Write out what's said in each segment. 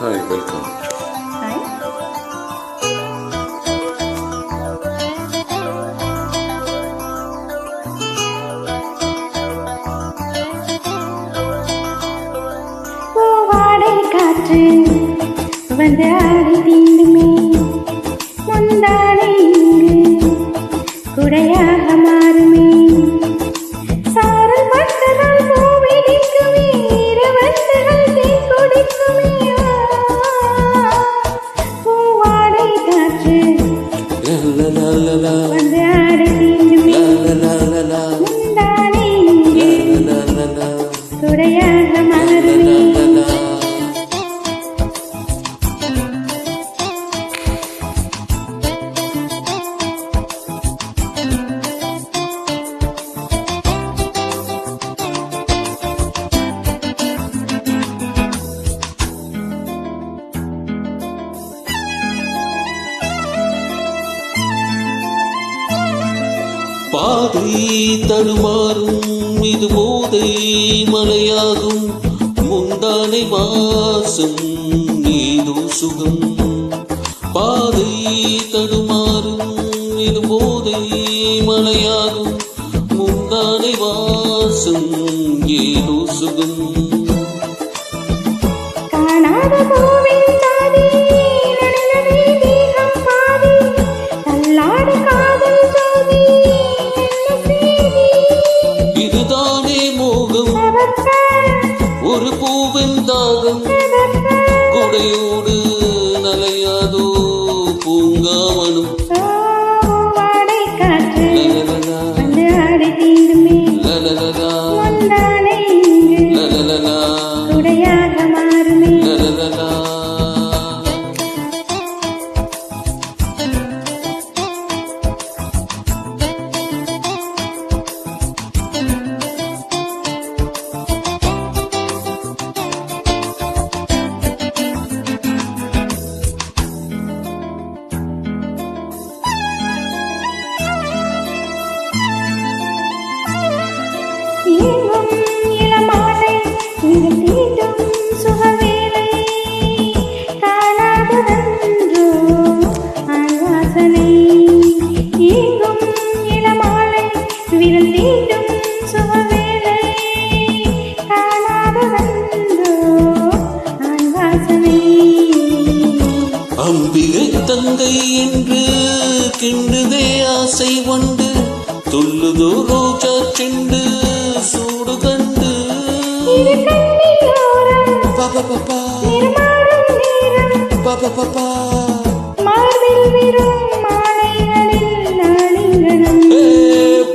Hi, welcome. Hi. பூவாடை காற்று வந்து ஆடி தீண்டுமே, முந்தானை இங்கு குடையாக மாறுமே, சாரல் பட்டுகள் பூவிடிக்குமே, இரவந்துகள் தீ குடிக்குமே. பூவாடை காற்று வந்து ஆடி தீண்டுமே, முந்தானை இங்கு குடையாக மாறுமே. பாதை தடுமாறும் இது போதை மலையாகும், முந்தானை வாசம் ஏதோ சுகம். பாதை தடுமாறும் இது போதை மலையாகும், முந்தானை வாசம் ஏதோ சுகம். காணாத பூவின் தாதி நடுநடை தேகம் பாதி, தள்ளாடு காதல் ஜோதி என்ன செய்தி. இதுதானே மோகம், ஒரு பூவின் தாகம், கொடையோடு நலையாதோ பூங்காவனம். பூவாடை காற்று வந்து ஆடி தீண்டுமே, முந்தானை இங்கு குடையாக மாறுமே. எங்கும் இளமாலை இது தீண்டும் சுகவேளை, காணாததன்றோ ஆண் வாசனை. எங்கும் இளமாலை விரல் தீண்டும் சுகவேளை, காணாததன்றோ ஆண் வாசனை. அம்பிகை தந்தை என்று கிண்டுதே ஆசை வண்டு, துள்ளுதோ ரோஜா செண்டு சூடு கண்டு. இரு கண்ணியோரம் பபபபா, நிறமாடும் நேரம், பபபபா. மார்பில் விரும் மாலைகளில் நாளிங்கனம்.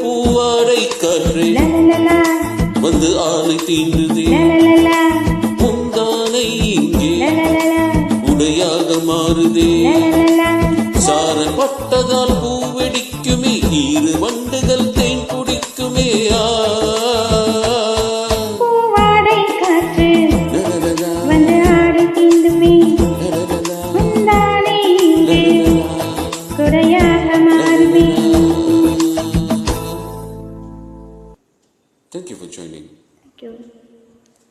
பூவாடை காற்றை லலலலா, வந்து ஆளை தீண்டுதே, லலலலா, முந்தானை இங்கே லலலலா, உடையாக மாறுதே, லலலலா. சாரல் பட்டதால்